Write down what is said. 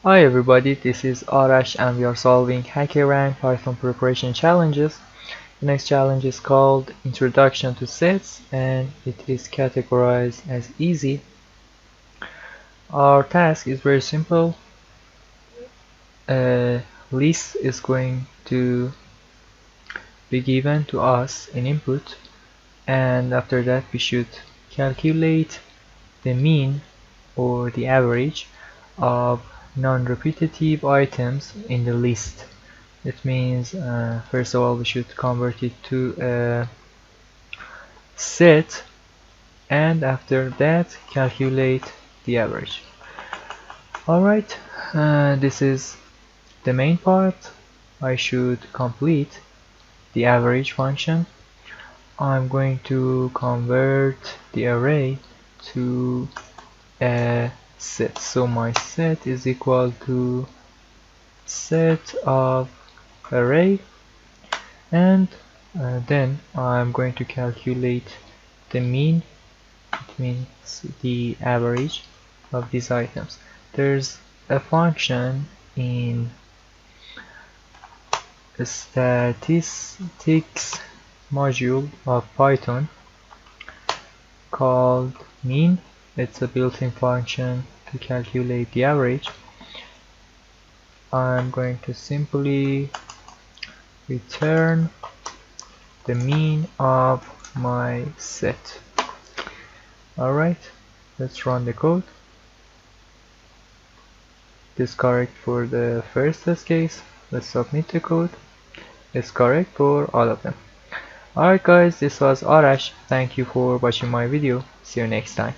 Hi everybody, this is Arash and we are solving HackerRank Python preparation challenges. The next challenge is called Introduction to Sets and it is categorized as easy. Our task is very simple. A list is going to be given to us in input, and after that we should calculate the mean or the average of non-repetitive items in the list. It means first of all we should convert it to a set, and after that calculate the average. Alright, this is the main part. I should complete the average function. I'm going to convert the array to a set. So my set is equal to set of array, and then I'm going to calculate the mean. It means the average of these items. There's a function in the statistics module of Python called mean. It's a built-in function to calculate the average. I'm going to simply return the mean of my set. Alright, let's run the code. This is correct for the first test case. Let's submit the code. It's correct for all of them. Alright guys, this was Arash. Thank you for watching my video. See you next time.